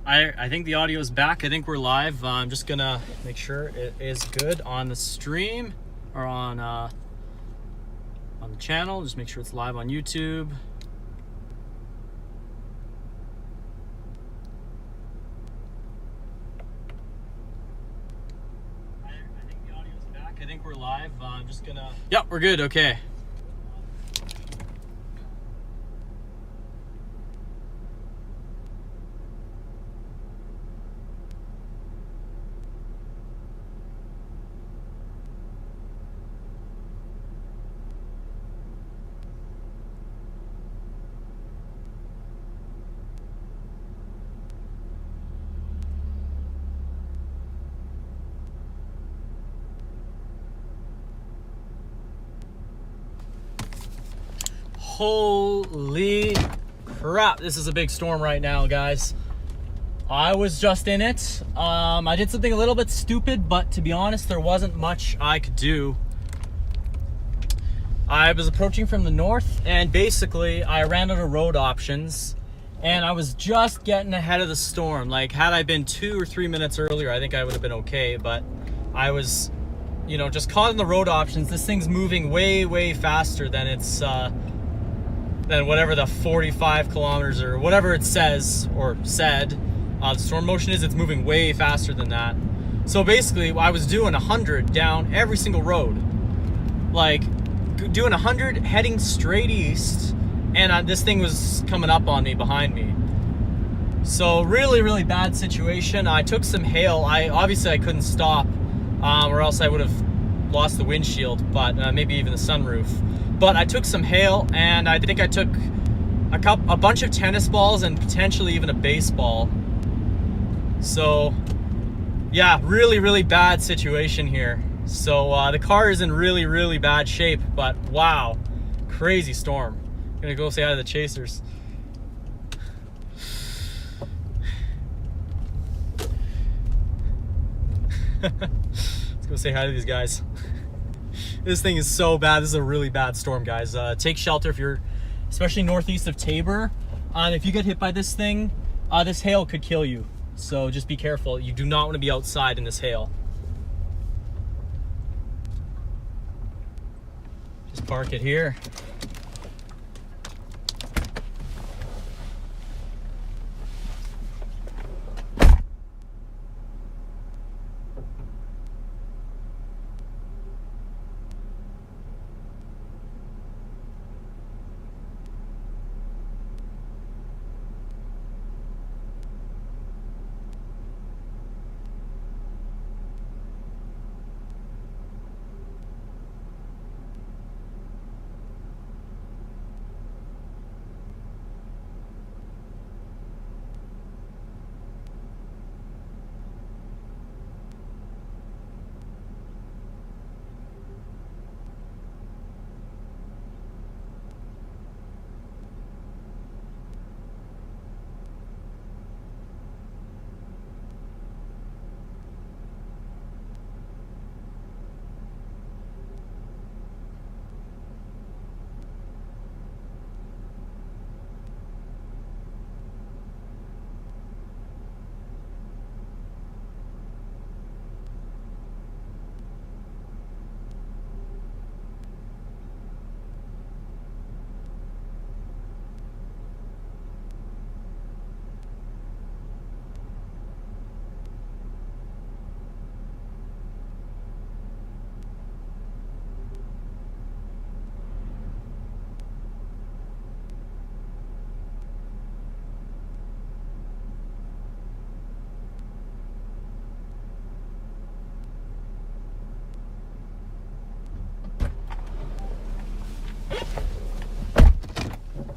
I think the audio is back. I think we're live. I'm just gonna make sure it is good on the stream or on the channel. Just make sure it's live on YouTube. I think the audio is back. I think we're live. I'm just gonna. Yep, we're good. Okay. Holy crap, this is a big storm right now, guys. I was just in it. I did something a little bit stupid, but to be honest, there wasn't much I could do. I was approaching from the north, and basically I ran out of road options, and I was just getting ahead of the storm. Like, had I been 2 or 3 minutes earlier, I think I would have been okay, but I was, you know, just caught in the road options. This thing's moving way faster than it's than whatever the 45 kilometers or whatever it says or said the storm motion is. It's moving way faster than that. So basically I was doing 100 down every single road, like doing 100 heading straight east, and this thing was coming up on me behind me. So really bad situation. I took some hail. Obviously I couldn't stop or else I would have lost the windshield, but maybe even the sunroof. But I took some hail, and I think I took a bunch of tennis balls and potentially even a baseball. So yeah, really bad situation here. So the car is in really bad shape, but wow, crazy storm. I'm gonna go say hi to the chasers. Let's go say hi to these guys. This thing is so bad. This is a really bad storm, guys. Take shelter if you're, especially northeast of Tabor. If you get hit by this thing, this hail could kill you. So just be careful. You do not want to be outside in this hail. Just park it here.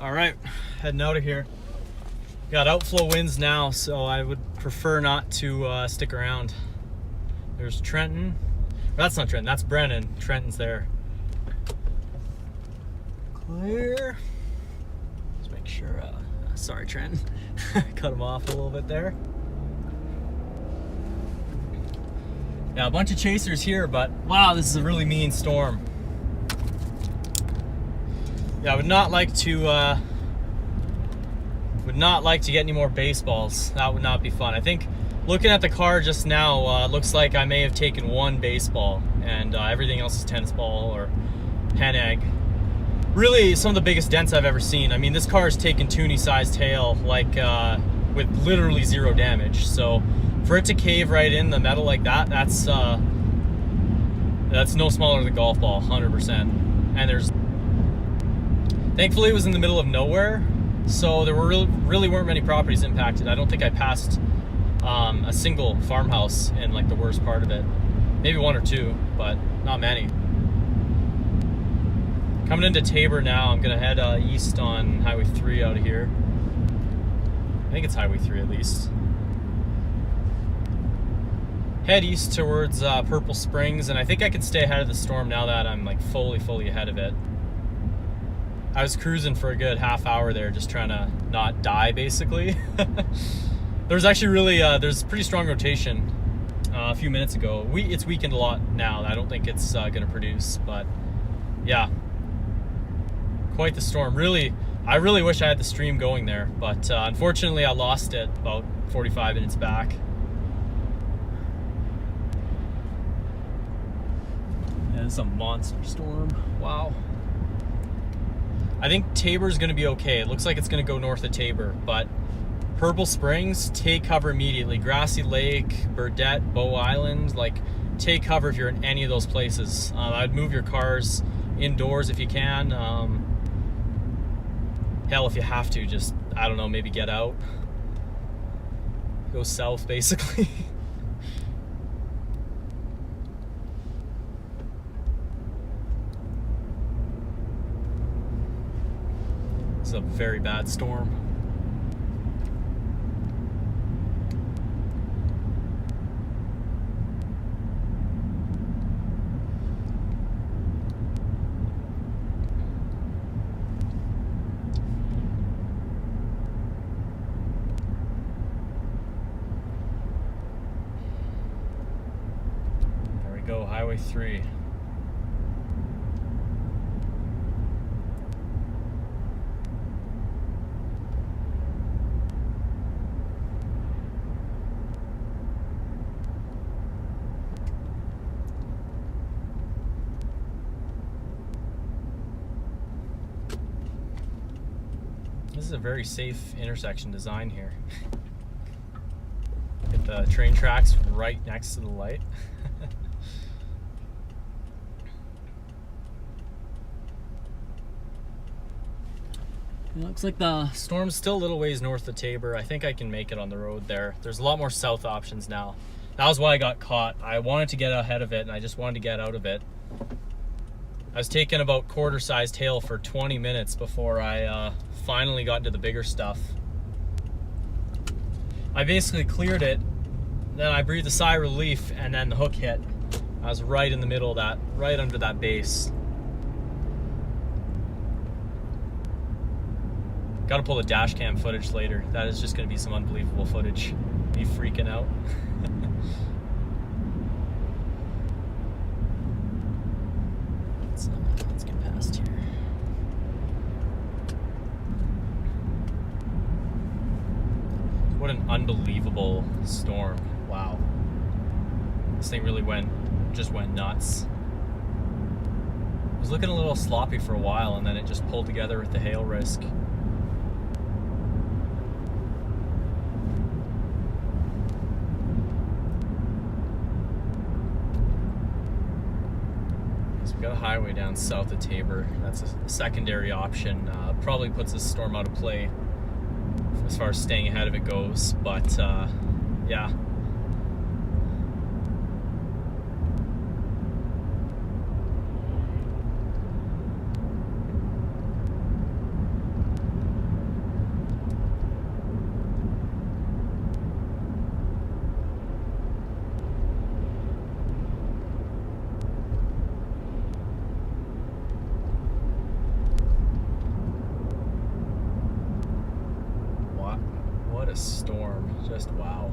All right, heading out of here. Got outflow winds now, so I would prefer not to stick around. There's Trenton. That's not Trenton, that's Brennan. Trenton's there. Clear. Let's make sure, sorry Trenton. Cut him off a little bit there. Yeah, a bunch of chasers here, but wow, this is a really mean storm. Yeah, I would not like to not like to get any more baseballs. That would not be fun. I think looking at the car just now, looks like I may have taken one baseball, and everything else is tennis ball or hen egg. Really, some of the biggest dents I've ever seen. I mean, this car has taken toonie-sized hail, like with literally zero damage. So for it to cave right in the metal like that, that's no smaller than a golf ball, 100%. And thankfully it was in the middle of nowhere, so there were really weren't many properties impacted. I don't think I passed a single farmhouse in like the worst part of it. Maybe one or two, but not many. Coming into Tabor now, I'm gonna head east on Highway 3 out of here. I think it's Highway 3 at least. Head east towards Purple Springs, and I think I can stay ahead of the storm now that I'm like fully ahead of it. I was cruising for a good half hour there, just trying to not die, basically. There's actually there's pretty strong rotation a few minutes ago. It's weakened a lot now. I don't think it's gonna produce, but yeah. Quite the storm. I really wish I had the stream going there, but unfortunately I lost it about 45 minutes back. Yeah, this is a monster storm. Wow. I think Tabor's gonna be okay. It looks like it's gonna go north of Tabor, but Purple Springs, take cover immediately. Grassy Lake, Burdette, Bow Island, like take cover if you're in any of those places. I'd move your cars indoors if you can. Hell, if you have to, just, I don't know, maybe get out. Go south, basically. This is a very bad storm. Go Highway 3. This is a very safe intersection design here. Get the train tracks right next to the light. It looks like the storm's still a little ways north of Tabor. I think I can make it on the road there. There's a lot more south options now. That was why I got caught. I wanted to get ahead of it, and I just wanted to get out of it. I was taking about quarter-sized hail for 20 minutes before I finally got into the bigger stuff. I basically cleared it, then I breathed a sigh of relief, and then the hook hit. I was right in the middle of that, right under that base. Gotta pull the dash cam footage later. That is just gonna be some unbelievable footage. Me freaking out. Let's get past here. What an unbelievable storm. Wow. This thing really just went nuts. It was looking a little sloppy for a while, and then it just pulled together with the hail risk. We got a highway down south of Tabor. That's a secondary option. Probably puts this storm out of play as far as staying ahead of it goes, but yeah. What a storm. Just wow.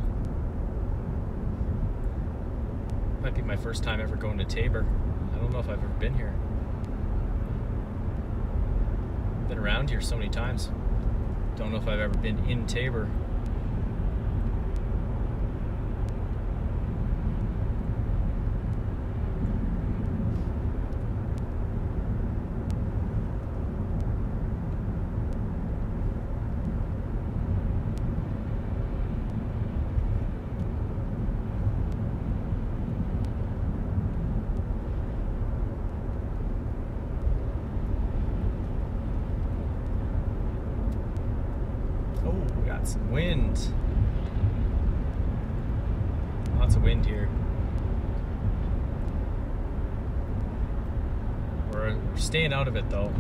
Might be my first time ever going to Tabor. I don't know if I've ever been here. Been around here so many times. Don't know if I've ever been in Tabor. Some wind. Lots of wind here. We're staying out of it though.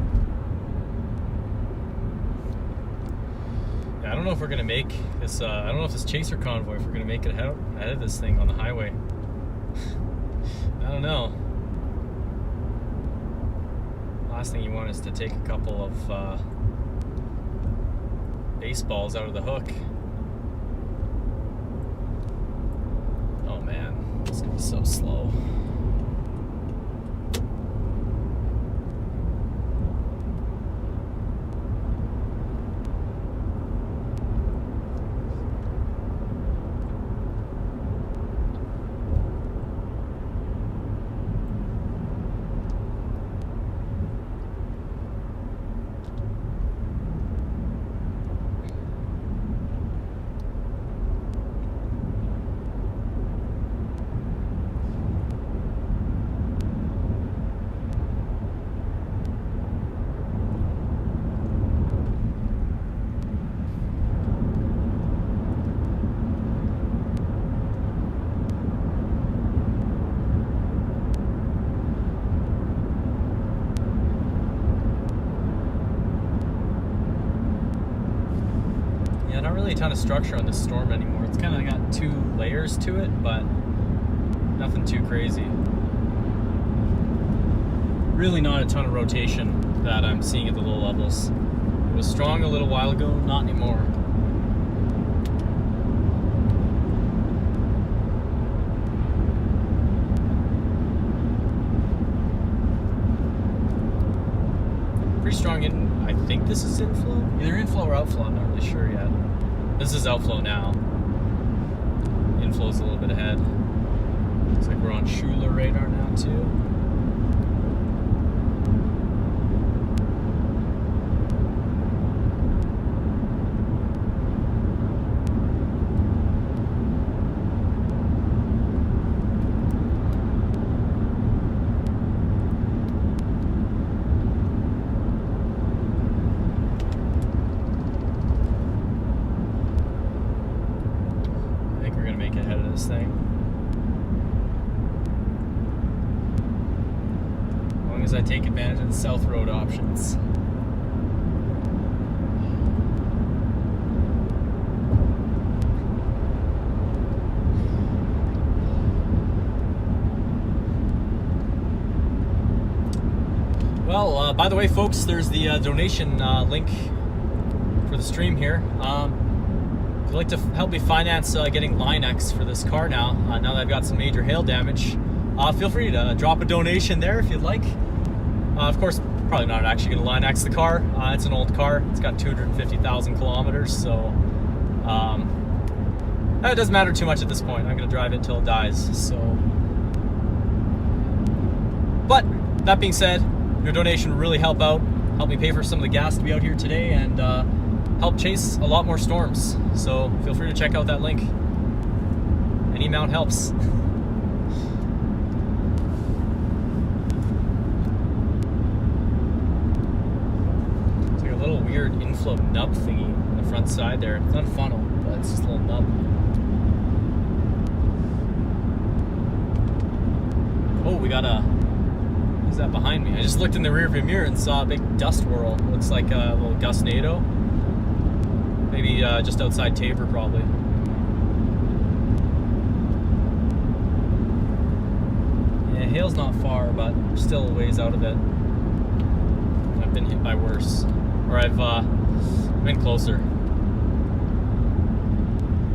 Yeah, I don't know if we're gonna make this. I don't know if this chaser convoy, if we're gonna make it ahead of this thing on the highway. I don't know. Last thing you want is to take a couple of baseballs out of the hook. Oh man, it's gonna be so slow. Not really a ton of structure on this storm anymore. It's kind of got 2 layers to it, but nothing too crazy. Really not a ton of rotation that I'm seeing at the low levels. It was strong a little while ago, not anymore. Pretty strong in, I think this is inflow? Either inflow or outflow, I'm not really sure yet. This is outflow now. Inflow's a little bit ahead. Looks like we're on Schuler radar now too. Ahead of this thing. As long as I take advantage of the South Road options. Well, by the way, folks, there's the donation link for the stream here. If you'd like to help me finance getting Line-X for this car now that I've got some major hail damage, feel free to drop a donation there if you'd like. Of course, probably not actually going to Line-X the car. It's an old car. It's got 250,000 kilometers, so it doesn't matter too much at this point. I'm going to drive it until it dies. So, but that being said, your donation would really help me pay for some of the gas to be out here today, and help chase a lot more storms. So feel free to check out that link. Any amount helps. It's like a little weird inflow nub thingy on the front side there. It's not a funnel, but it's just a little nub. Oh, we got a... Who's that behind me? I just looked in the rearview mirror and saw a big dust whirl. Looks like a little gustnado. Maybe just outside Tabor, probably. Yeah, hail's not far, but still a ways out of it. I've been hit by worse. Or I've been closer.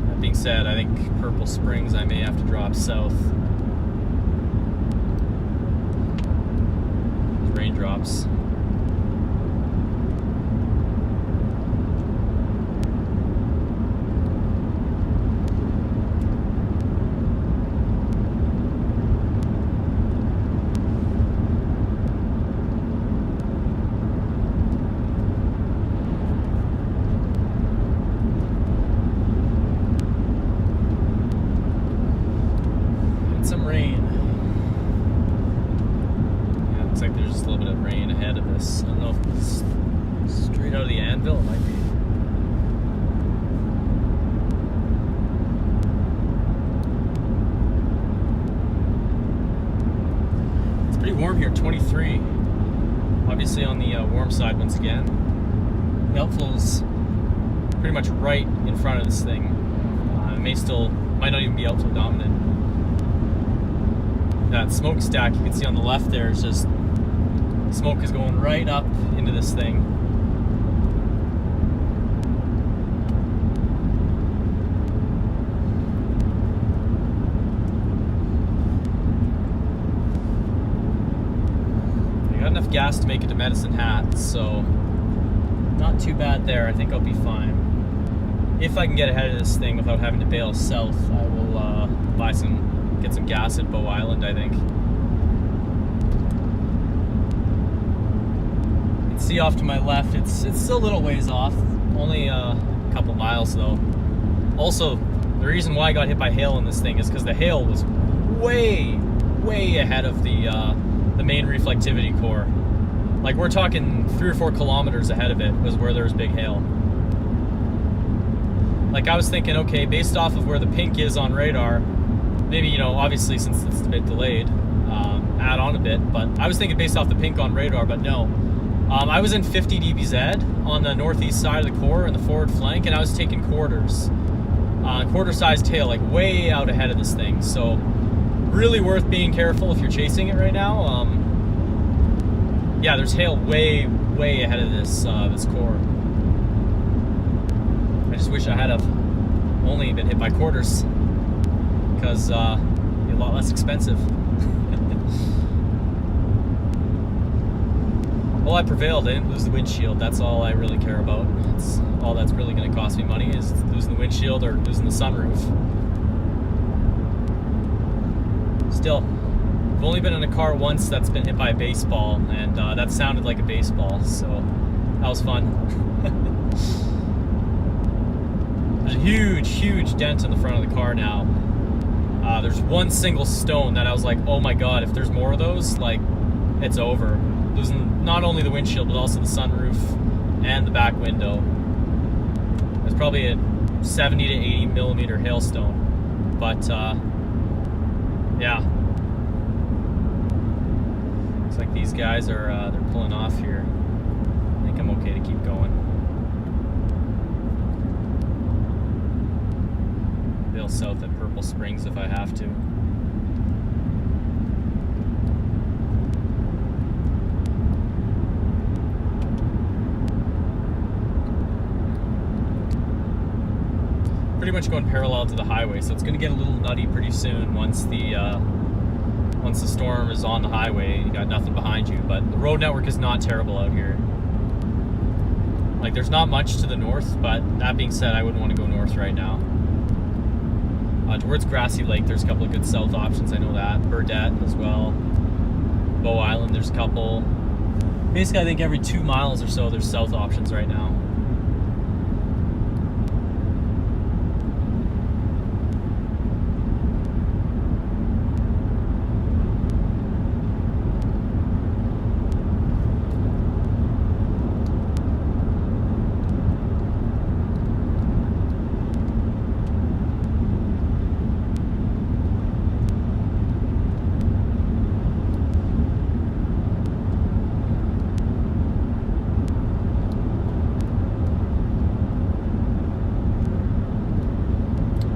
That being said, I think Purple Springs I may have to drop south. Raindrops. some rain. Yeah, looks like there's just a little bit of rain ahead of us. I don't know if it's straight out of the anvil. It might be. It's pretty warm here, 23. Obviously on the warm side once again. The outflow's pretty much right in front of this thing. Might not even be outflow dominant. That smokestack you can see on the left there is just, smoke is going right up into this thing. I got enough gas to make it to Medicine Hat, so not too bad there. I think I'll be fine. If I can get ahead of this thing without having to bail south, I will get some gas at Bow Island, I think. You can see off to my left, it's still a little ways off, only a couple miles though. Also, the reason why I got hit by hail in this thing is because the hail was way ahead of the main reflectivity core. Like, we're talking 3 or 4 kilometers ahead of it was where there was big hail. Like, I was thinking, okay, based off of where the pink is on radar, maybe, you know, obviously since it's a bit delayed, add on a bit, but I was thinking based off the pink on radar, but no. I was in 50 dBz on the northeast side of the core and the forward flank, and I was taking quarters. Quarter-sized tail, like way out ahead of this thing, so really worth being careful if you're chasing it right now. Yeah, there's hail way ahead of this core. I just wish I had only been hit by quarters, because it'd be a lot less expensive. Well, I prevailed. I didn't lose the windshield. That's all I really care about. That's all that's really going to cost me money, is losing the windshield or losing the sunroof. Still, I've only been in a car once that's been hit by a baseball, and that sounded like a baseball, so that was fun. There's a huge dent in the front of the car now. There's one single stone that I was like, oh my god, if there's more of those, like, it's over. Losing not only the windshield, but also the sunroof and the back window. It's probably a 70 to 80 millimeter hailstone. But, yeah. Looks like these guys are, they're pulling off here. I think I'm okay to keep going. Bail south at Purple Springs if I have to. Pretty much going parallel to the highway, so it's going to get a little nutty pretty soon once the storm is on the highway. You got nothing behind you, but the road network is not terrible out here. Like, there's not much to the north, but that being said, I wouldn't want to go north right now. Towards Grassy Lake, there's a couple of good south options. I know that. Burdette as well. Bow Island, there's a couple. Basically, I think every 2 miles or so, there's south options right now.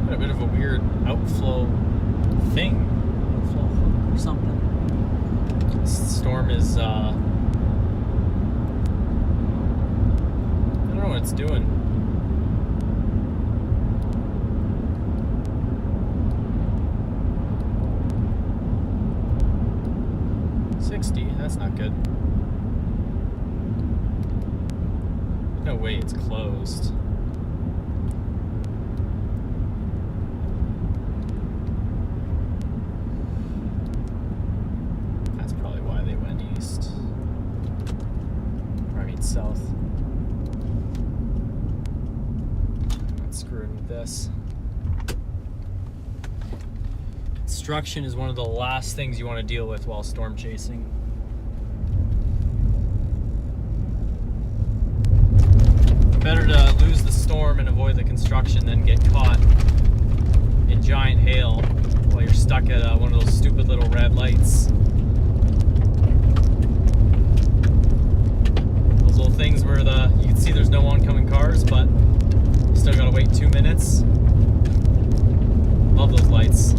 A bit of a weird outflow thing, outflow hook or something. This storm is, I don't know what it's doing. That's not good. No way it's closed. That's probably why they went east. Or I mean south. I'm not screwing with this. It's construction is one of the last things you want to deal with while storm chasing. Better to lose the storm and avoid the construction than get caught in giant hail while you're stuck at one of those stupid little red lights. Those little things where you can see there's no oncoming cars, but you still gotta wait 2 minutes. Love those lights.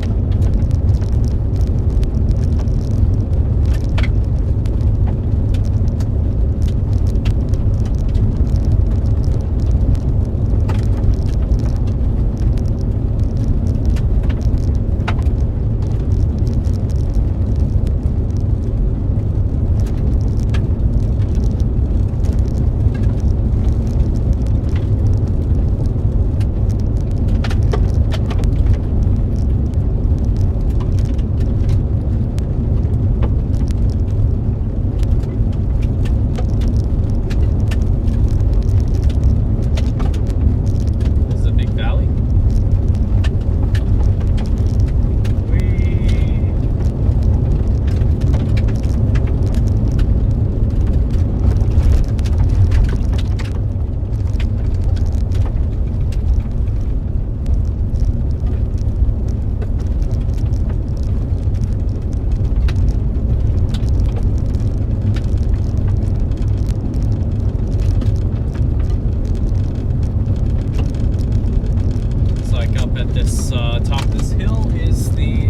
Top of this hill is the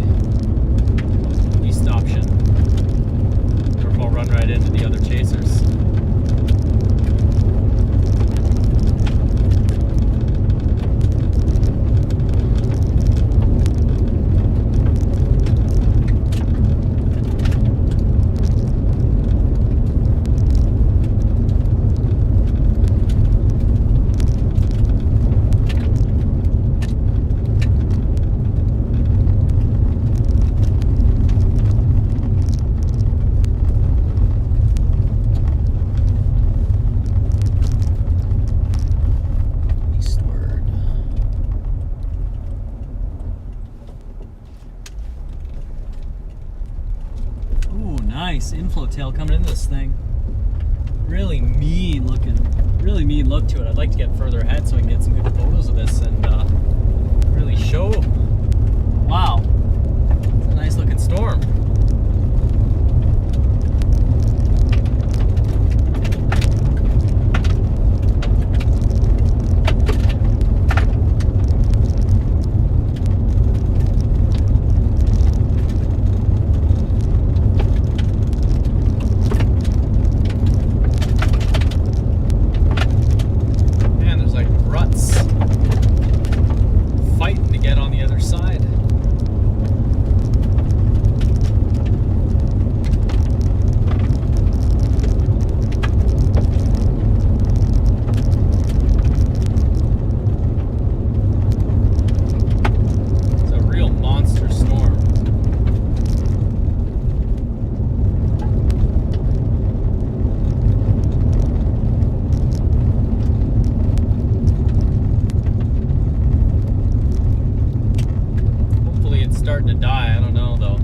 east option. Or if I'll run right into the other chasers. Nice inflow tail coming into this thing. Really mean looking, really mean look to it. I'd like to get further ahead so I can get some good photos of this and really show. Wow, it's a nice looking storm. Starting to die. I don't know though.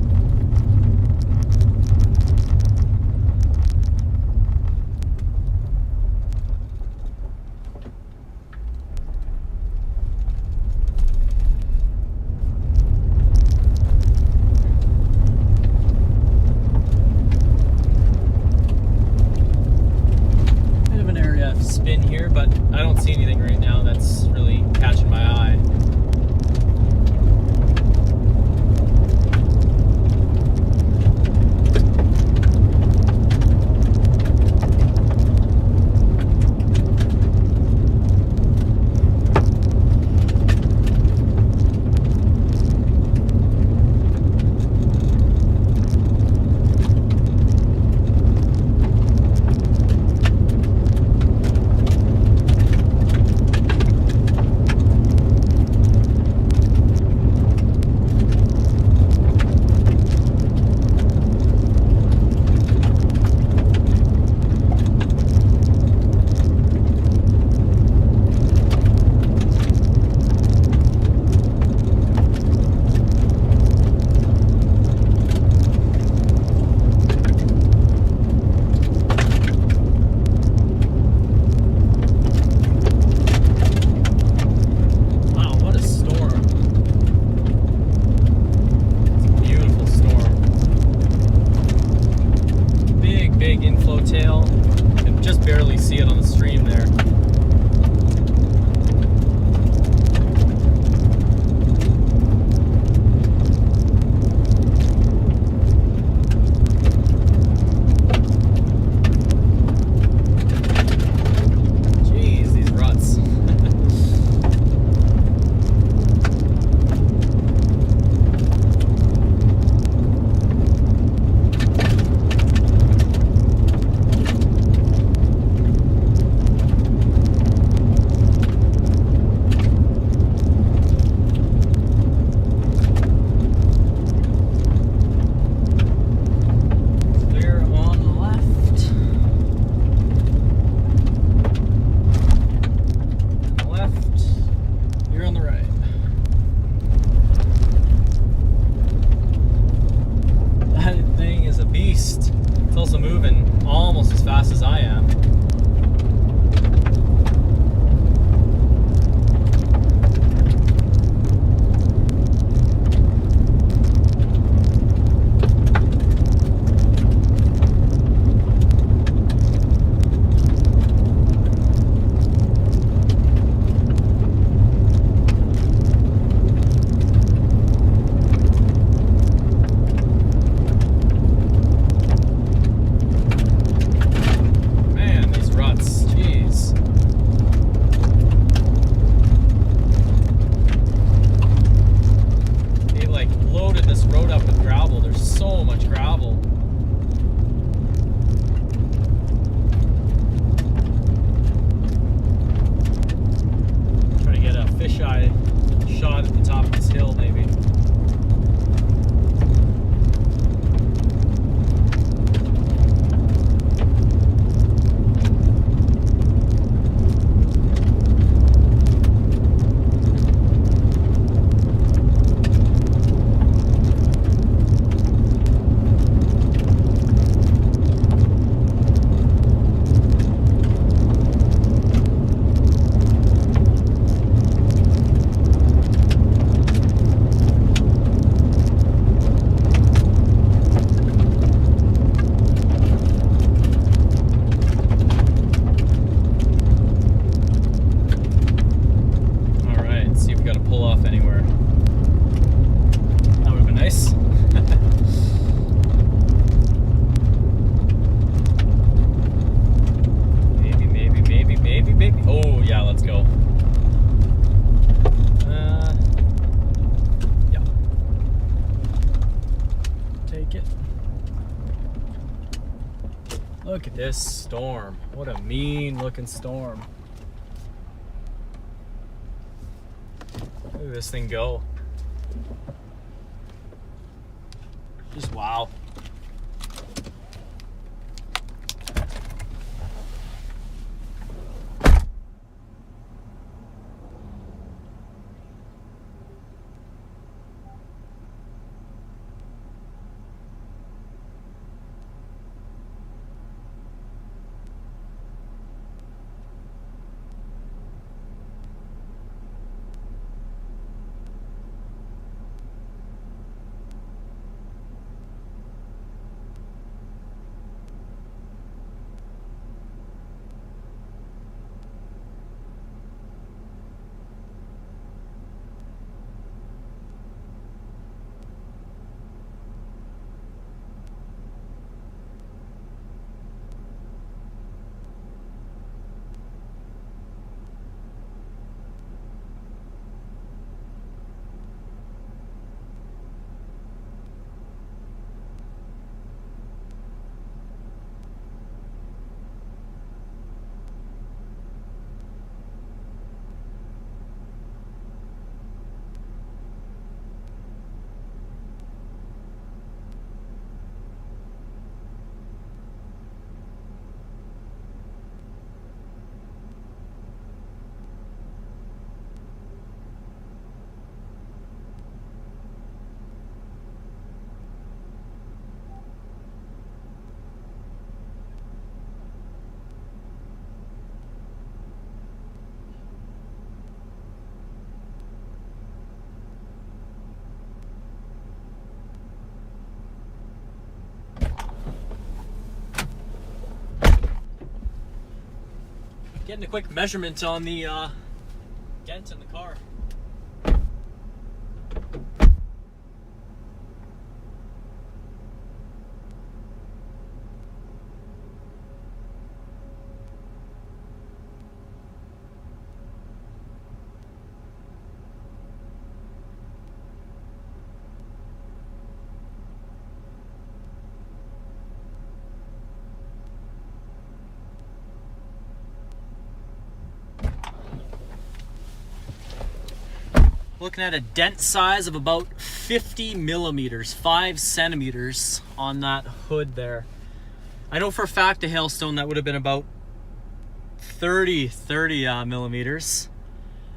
Bit of an area of spin here, but I don't see anything right now that's really catching my eye. detail. You can just barely see it on the stream there. Jeez, these ruts. It's also moving almost as fast as I am. Shot at the top of this hill, maybe. Look at this storm. What a mean looking storm. Look at this thing go. Just wow. Getting a quick measurement on the dent in the car. Looking at a dent size of about 50 millimeters, 5 centimeters on that hood there. I know for a fact a hailstone that would have been about 30 millimeters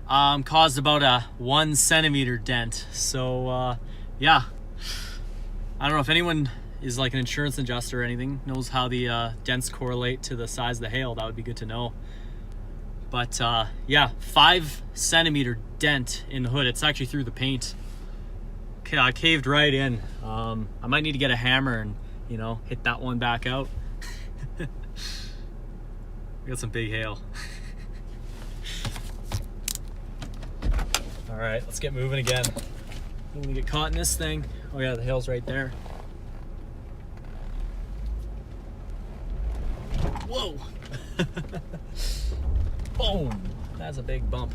caused about a 1 centimeter dent. So yeah, I don't know if anyone is like an insurance adjuster or anything, knows how the dents correlate to the size of the hail. That would be good to know. But yeah, 5 centimeter dent in the hood. It's actually through the paint. Okay, I caved right in. I might need to get a hammer and, you know, hit that one back out. We got some big hail. All right, let's get moving again. Don't want to get caught in this thing. Oh yeah, the hail's right there. Whoa. Boom! That's a big bump.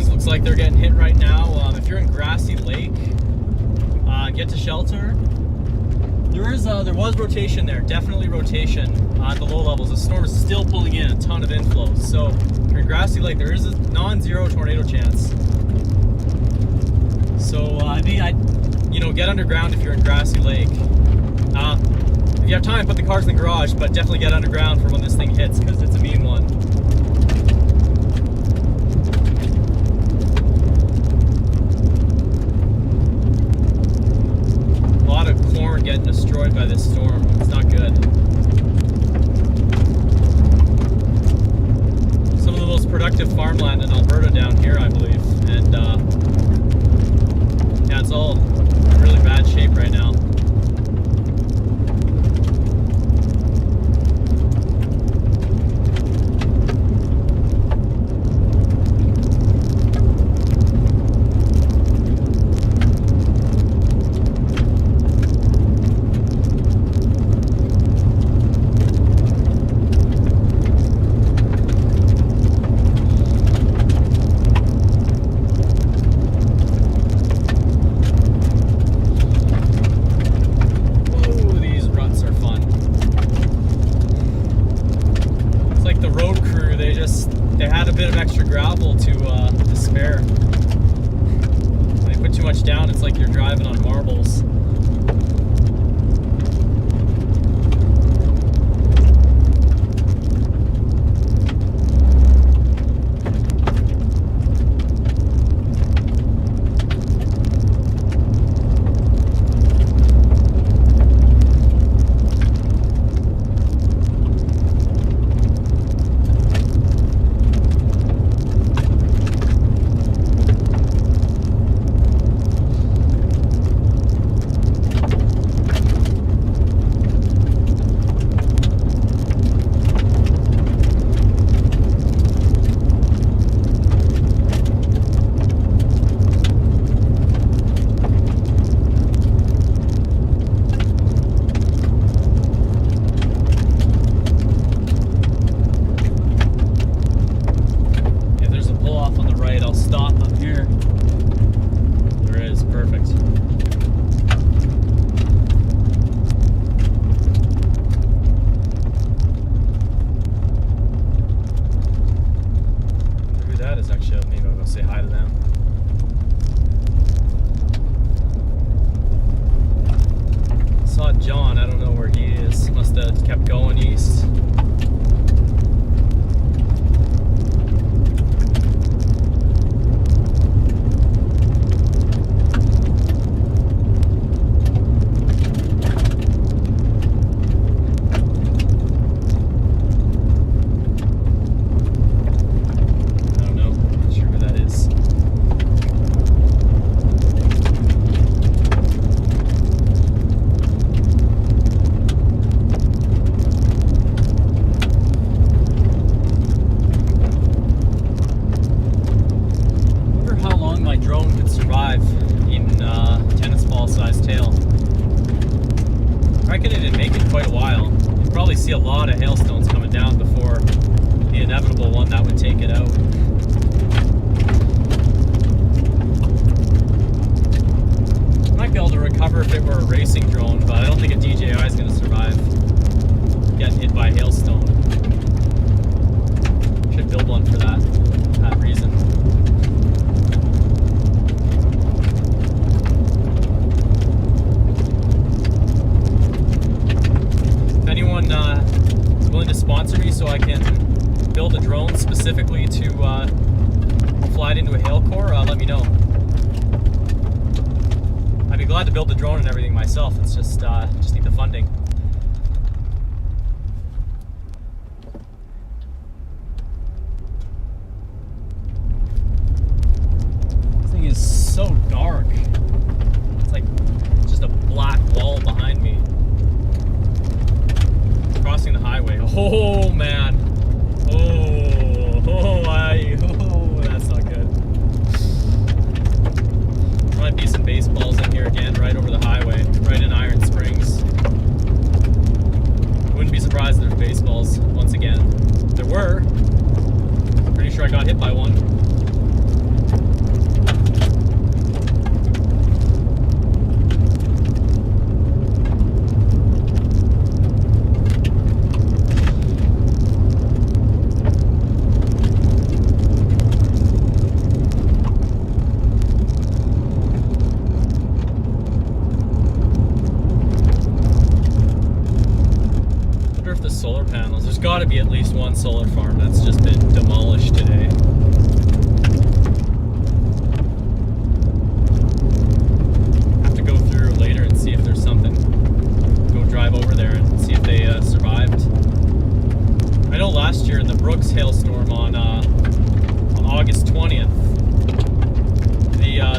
Looks like they're getting hit right now. If you're in Grassy Lake, get to shelter. There was rotation there, definitely rotation at the low levels. The storm is still pulling in a ton of inflows. So if you're in Grassy Lake, there is a non-zero tornado chance. So you know, get underground if you're in Grassy Lake. If you have time, put the cars in the garage, but definitely get underground for when this thing hits, because it's a mean one. Getting destroyed by this storm. It's not good. Some of the most productive farmland in Alberta down here, I believe. And yeah, it's all in really bad shape right now. kept going east. See a lot of hailstones coming down before the inevitable one that would take it out. Might be able to recover if it were a racing drone, but I don't think a DJI is going to survive getting hit by a hailstone. Should build one for that reason. Willing to sponsor me so I can build a drone specifically to fly it into a hail core, let me know. I'd be glad to build the drone and everything myself. It's just need the funding. This thing is so dark. It's like just a black wall behind me. Crossing the highway. Oh man. Oh, that's not good. There might be some baseballs in here again, right over the highway, right in Iron Springs. Wouldn't be surprised if there's baseballs once again. There were. Pretty sure I got hit by one. Solar panels. There's got to be at least one solar farm that's just been demolished today. Have to go through later and see if there's something. Go drive over there and see if they survived. I know last year in the Brooks hailstorm on August 20th,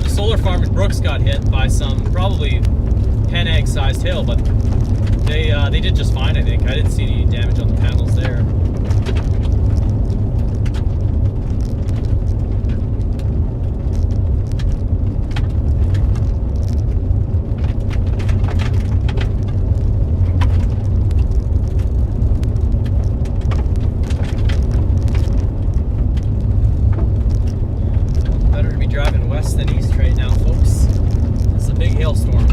the solar farm in Brooks got hit by some probably hen egg sized hail, but they did just fine, I think. I didn't see any damage on the panels there. Better to be driving west than east right now, folks. It's a big hailstorm.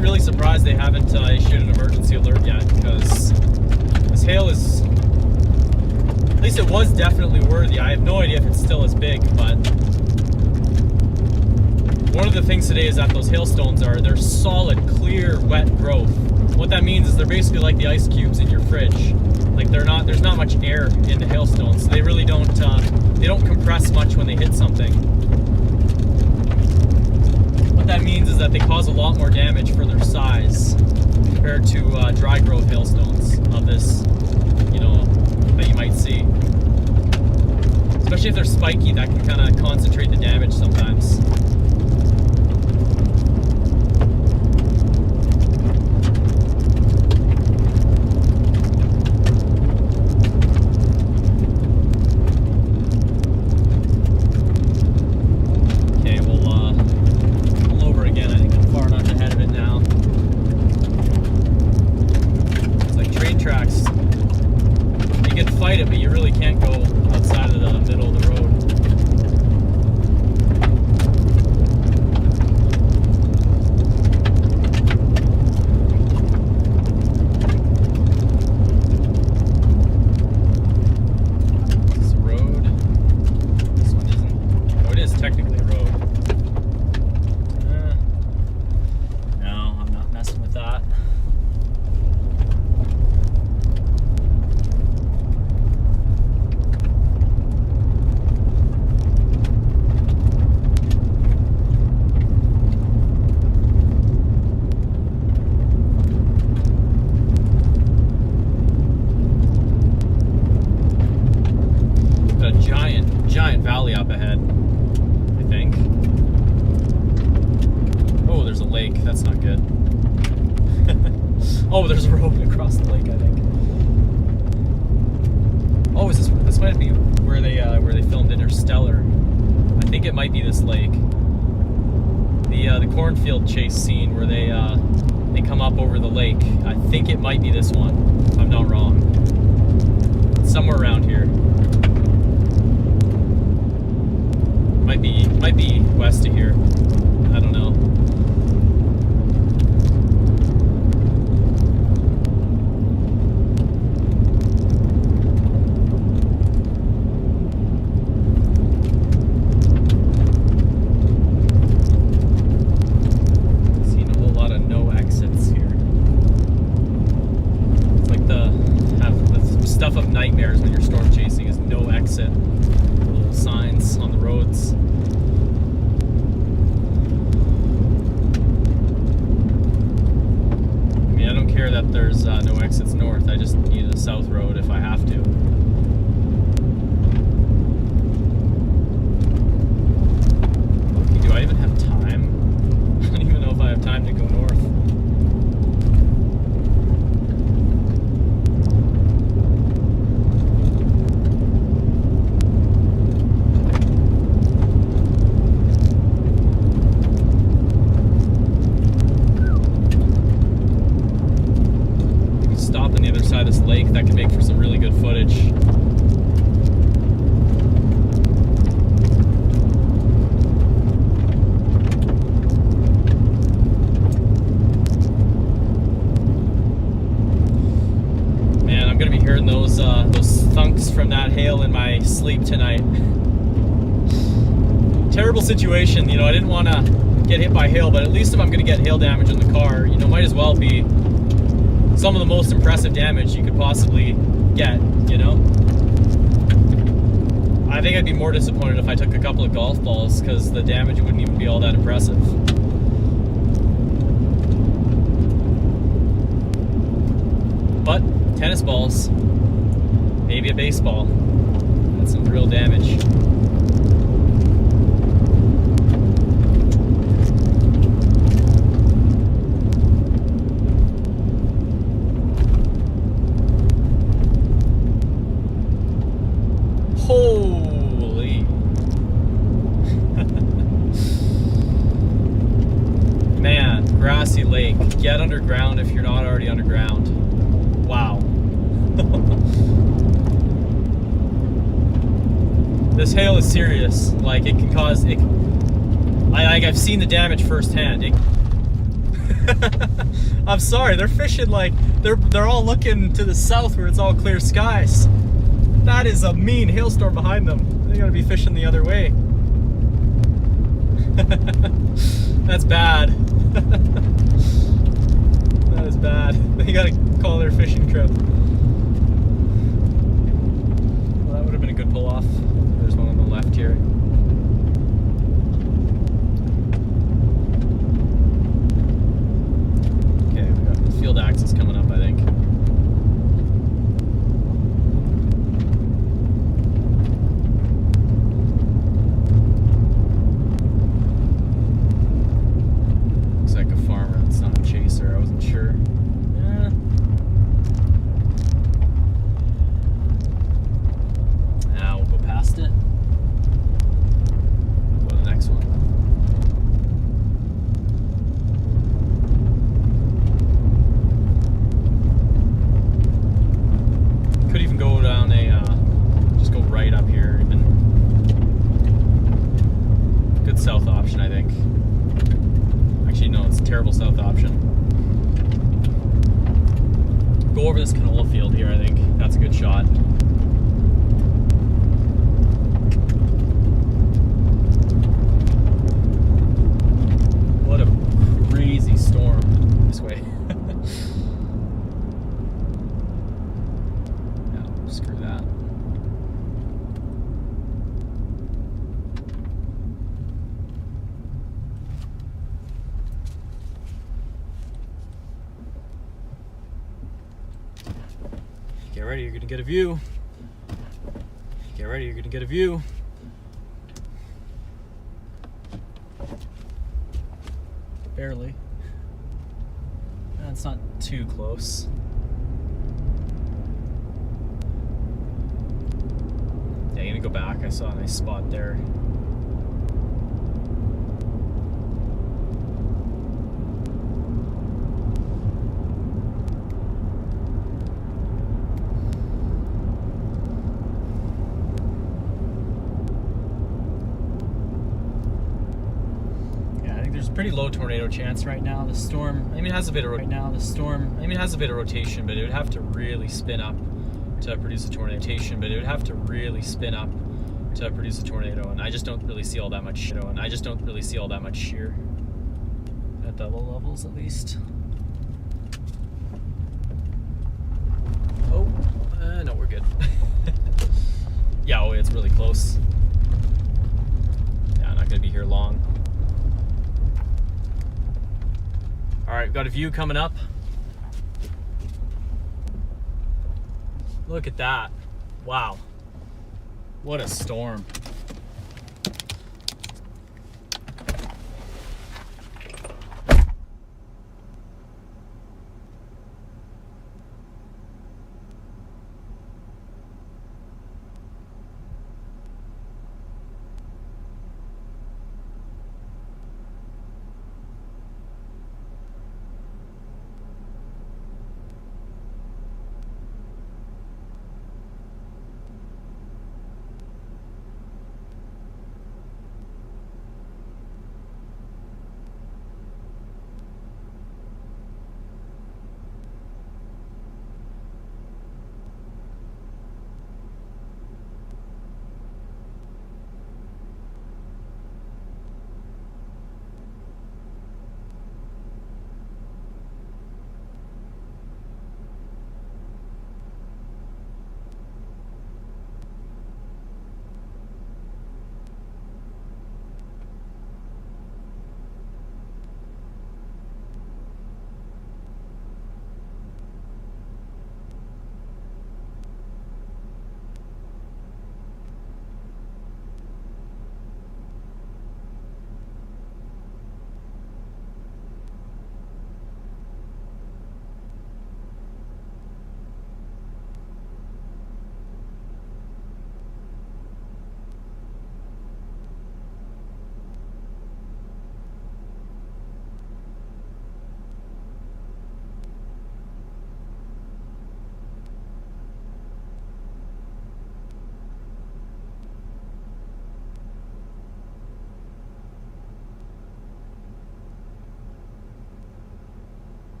Really surprised they haven't issued an emergency alert yet, because this hail is, at least it was definitely worthy. I have no idea if it's still as big, but one of the things today is that those hailstones they're solid, clear, wet growth. What that means is they're basically like the ice cubes in your fridge. Like there's not much air in the hailstones, so they really don't compress much when they hit something. What that means is that they cause a lot more damage for their size compared to dry growth hailstones of this, that you might see. Especially if they're spiky, that can kind of concentrate the damage sometimes. But you really can't go outside of the middle of the road. with that. A giant valley up ahead, I think. Oh, there's a lake. That's not good. Oh, there's a road across the lake, I think. Oh, is this might be where they filmed Interstellar. I think it might be this lake. The cornfield chase scene where they come up over the lake. I think it might be this one, if I'm not wrong. It's somewhere around here. Might be west of here. I don't know. Seen a whole lot of no exits here. It's like the stuff of nightmares when you're storm chasing is no exit. Little signs on the roads. That there's no exits north. I just need a south road if I have to. Okay, do I even have time? I don't even know if I have time to go north. Stop on the other side of this lake. That could make for some really good footage. Man, I'm gonna be hearing those thunks from that hail in my sleep tonight. Terrible situation, you know. I didn't want to get hit by hail, but at least if I'm gonna get hail damage in the car, you know, might as well be some of the most impressive damage you could possibly get, you know? I think I'd be more disappointed if I took a couple of golf balls, because the damage wouldn't even be all that impressive. But tennis balls, maybe a baseball, that's some real damage. Holy. Man, grassy lake. Get underground if you're not already underground. Wow. This hail is serious. Like, it can cause it. I've seen the damage firsthand. I'm sorry, they're fishing like they're all looking to the south where it's all clear skies. That is a mean hailstorm behind them. They gotta be fishing the other way. That's bad. That is bad. They gotta call their fishing trip. Well, that would have been a good pull off. There's one on the left here. Okay, we got field access coming up, I think. I wasn't sure. Yeah. Now we'll go past it. Go to the next one. Could even go down just go right up here. Even good south option, I think. Actually, no, it's a terrible south option. Go over this canola field here, I think. That's a good shot. What a crazy storm this way. ready, you're gonna get a view. Get ready, you're gonna get a view. Barely. That's not too close. Yeah, I'm gonna go back. I saw a nice spot there. There's a pretty low tornado chance right now. The storm, it has a bit of rotation, but it would have to really spin up to produce a tornado. And I just don't really see all that much here at the low levels, at least. Oh, no, we're good. Yeah, oh, it's really close. Yeah, I'm not gonna be here long. All right, got a view coming up. Look at that. Wow. What a storm.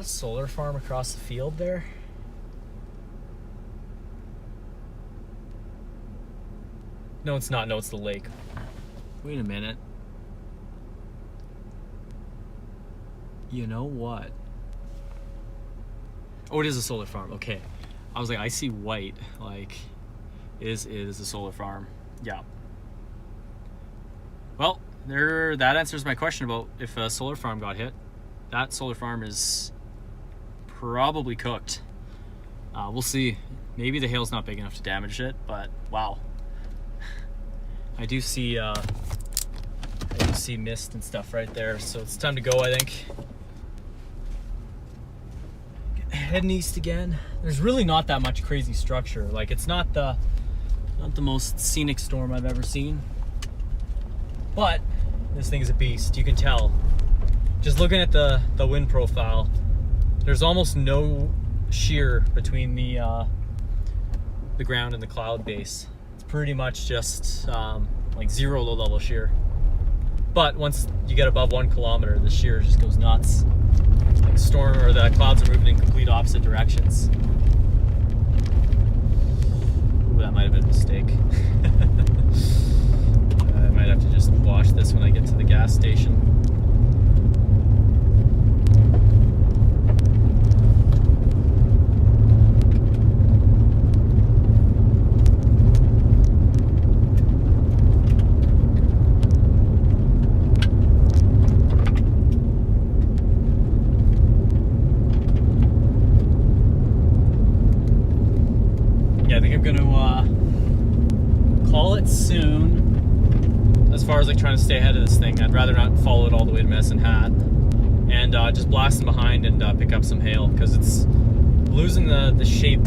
a solar farm across the field there? No, it's not. No, it's the lake. Wait a minute. You know what? Oh, it is a solar farm. Okay. I was like, I see white. Like, it is a solar farm. Yeah. Well, that answers my question about if a solar farm got hit. That solar farm is probably cooked. We'll see. Maybe the hail's not big enough to damage it, but wow. I do see mist and stuff right there, so it's time to go, I think. Heading east again. There's really not that much crazy structure. Like, it's not the most scenic storm I've ever seen. But this thing is a beast. You can tell. Just looking at the wind profile, there's almost no shear between the ground and the cloud base. It's pretty much just like zero low level shear. But once you get above 1 kilometer, the shear just goes nuts. Like storm or the clouds are moving in complete opposite directions. Ooh, that might have been a mistake. I might have to just wash this when I get to the gas station. Yeah, I think I'm gonna call it soon. As far as like trying to stay ahead of this thing, I'd rather not follow it all the way to Medicine Hat and just blast them behind and pick up some hail, because it's losing the shape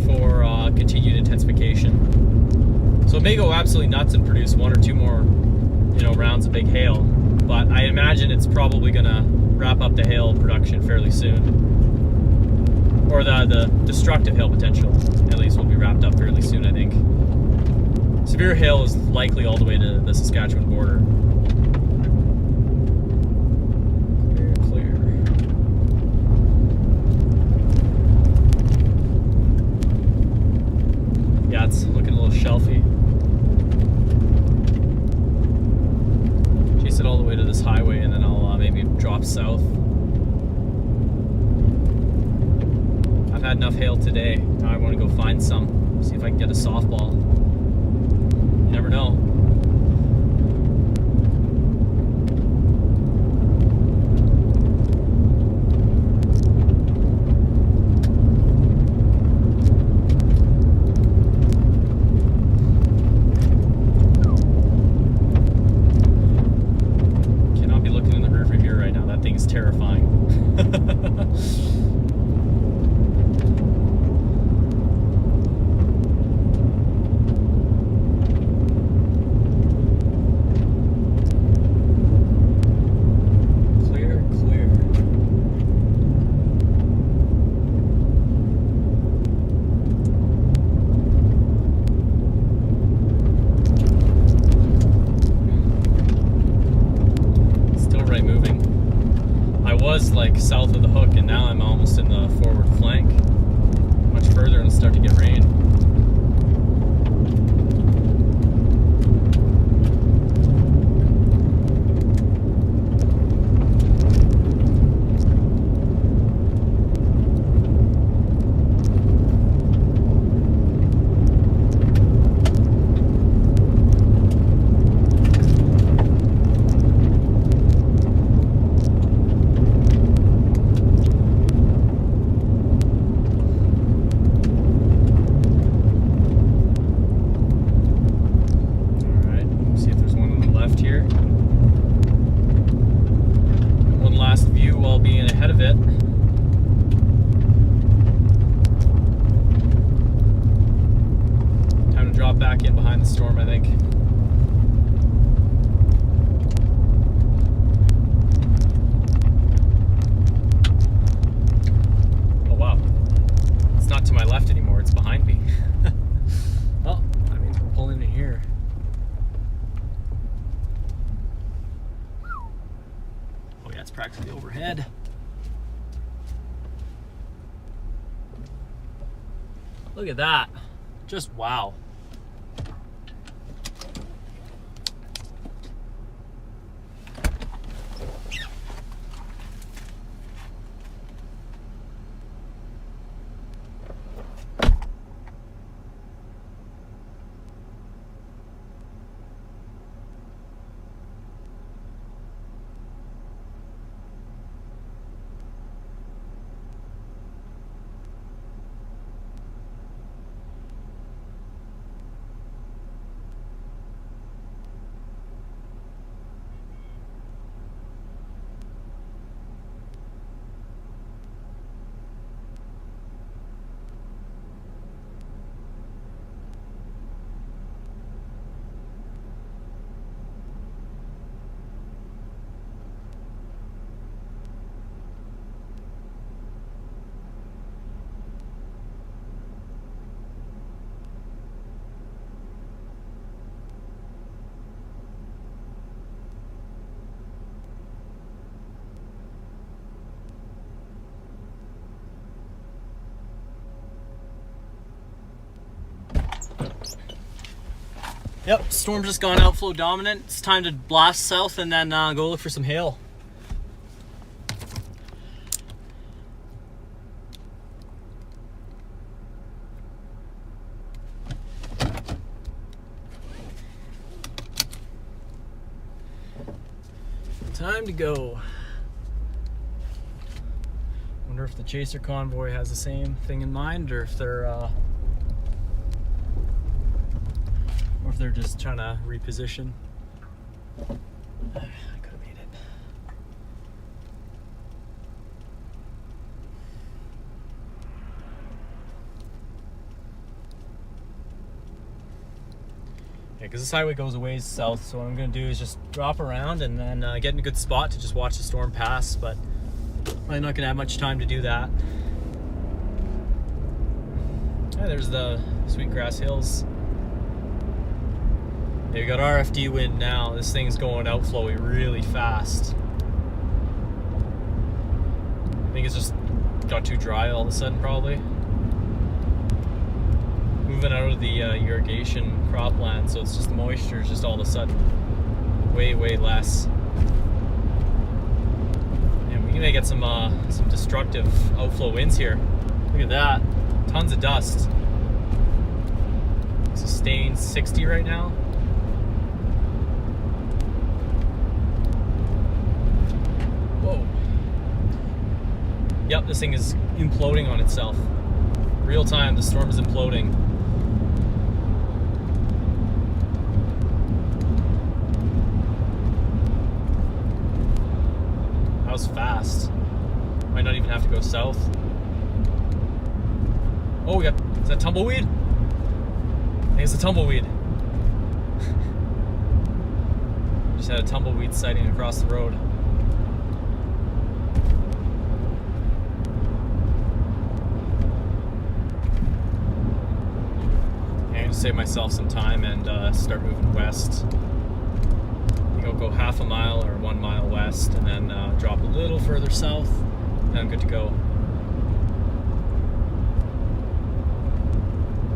for continued intensification. So it may go absolutely nuts and produce 1 or 2 more, rounds of big hail, but I imagine it's probably gonna wrap up the hail production fairly soon, or the destructive hail potential at least will be wrapped up fairly soon, I think. Severe hail is likely all the way to the Saskatchewan border. Clear. Yeah, it's looking a little shelfy. Chase it all the way to this highway and then I'll maybe drop south. I've had enough hail today. Now I want to go find some. See if I can get a softball. You never know. Cannot be looking in the rearview mirror right now. That thing's terrifying. Like south of the hook, and now I'm almost in the forward flank. Much further and it'll start to get rain. Back in behind the storm, I think. Oh wow, it's not to my left anymore, it's behind me. Well, that means we're pulling in here. Oh yeah, it's practically overhead. Look at that. Just wow. Yep, storm just gone outflow dominant. It's time to blast south and then go look for some hail. Time to go. Wonder if the chaser convoy has the same thing in mind, or if they're just trying to reposition. I could have made it. Yeah, because this highway goes a ways south, so what I'm going to do is just drop around and then get in a good spot to just watch the storm pass, but I'm not going to have much time to do that. Yeah, there's the Sweetgrass Hills. Yeah, we got RFD wind now. This thing's going outflowy really fast. I think it's just got too dry all of a sudden, probably. Moving out of the irrigation cropland, so it's just the moisture is just all of a sudden way less. And we may get some destructive outflow winds here. Look at that, tons of dust. Sustained 60 right now. Whoa. Yep, this thing is imploding on itself. Real time, the storm is imploding. That was fast. Might not even have to go south. Oh, we got, is that tumbleweed? I think it's a tumbleweed. Just had a tumbleweed sighting across the road. Save myself some time and start moving west. I think I'll go half a mile or 1 mile west and then drop a little further south, and I'm good to go.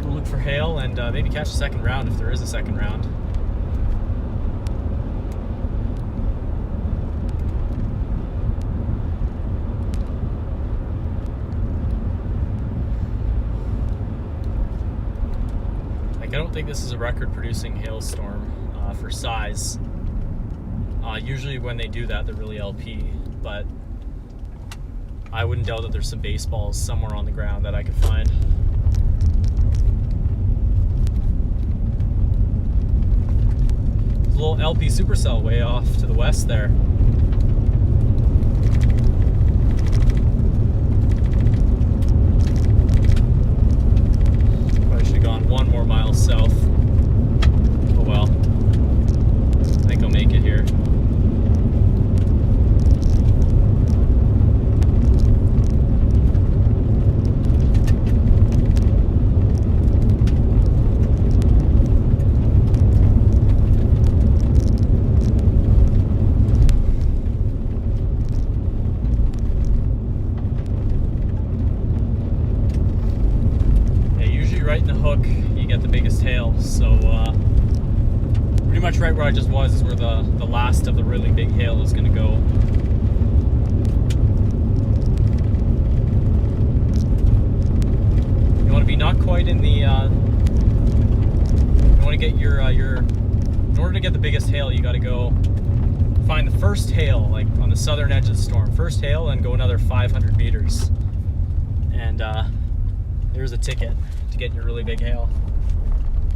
Go look for hail and maybe catch a second round if there is a second round. I don't think this is a record-producing hailstorm for size. Usually when they do that, they're really LP, but I wouldn't doubt that there's some baseballs somewhere on the ground that I could find. There's a little LP supercell way off to the west there. Gone 1 more mile south. Oh well. I think I'll make it here. biggest hail. So pretty much right where I just was is where the last of the really big hail is going to go. You want to be not quite in the. You want to get your. In order to get the biggest hail, you got to go find the first hail, like on the southern edge of the storm. First hail, and go another 500 meters. And there's a ticket to get your really big hail.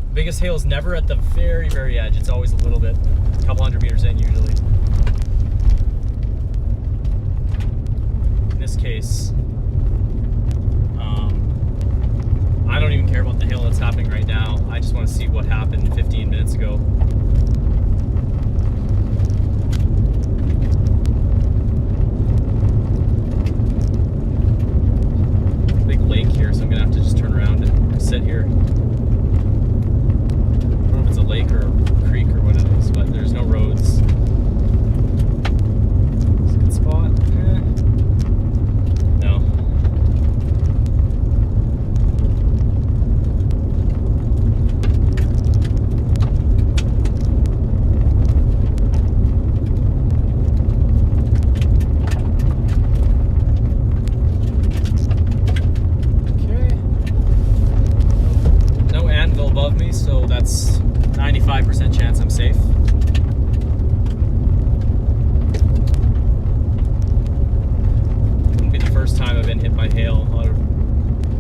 The biggest hail is never at the very, very edge. It's always a little bit, a couple hundred meters in usually. In this case, I don't even care about the hail that's happening right now. I just want to see what happened 15 minutes ago. Big lake here, so I'm gonna have to just turn around and sit here. I don't know if it's a lake or a creek or what it is, but there's no roads. It's a good spot. No. Above me, so that's 95% chance I'm safe. Wouldn't be the first time I've been hit by hail. A lot of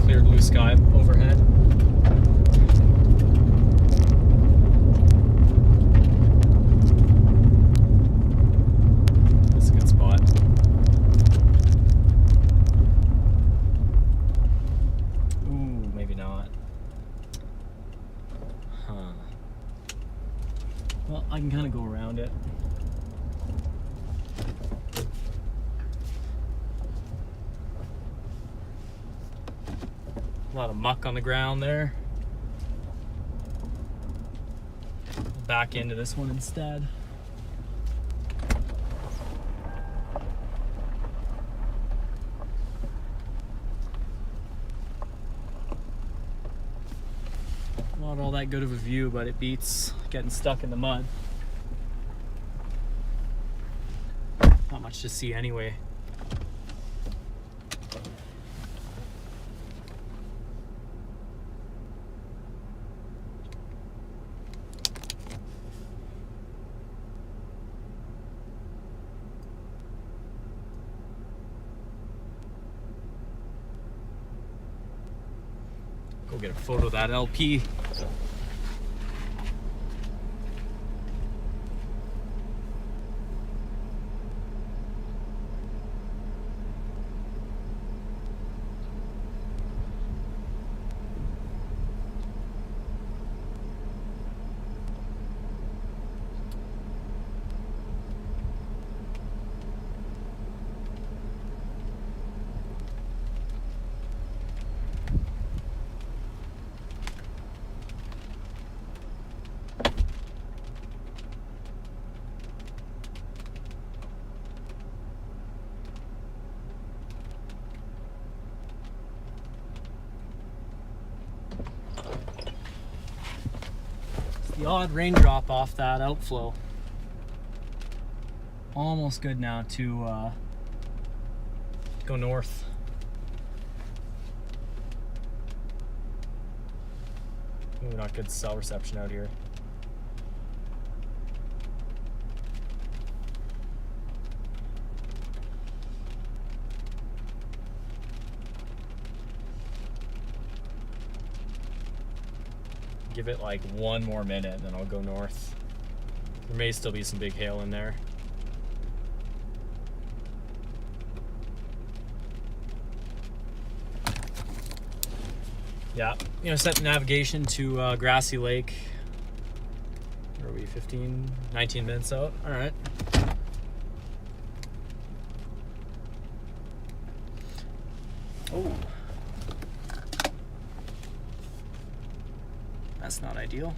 clear blue sky overhead. That's a good spot. Ooh, maybe not. Well, I can kind of go around it. A lot of muck on the ground there. Back into this one instead. Not all that good of a view, but it beats getting stuck in the mud. Not much to see anyway. Go get a photo of that LP. The odd raindrop off that outflow. Almost good now to go north. Ooh, not good cell reception out here. Give it like one more minute and then I'll go north. There may still be some big hail in there. Yeah, set the navigation to Grassy Lake. Where are we, 19 minutes out? All right. Oh. That's not ideal.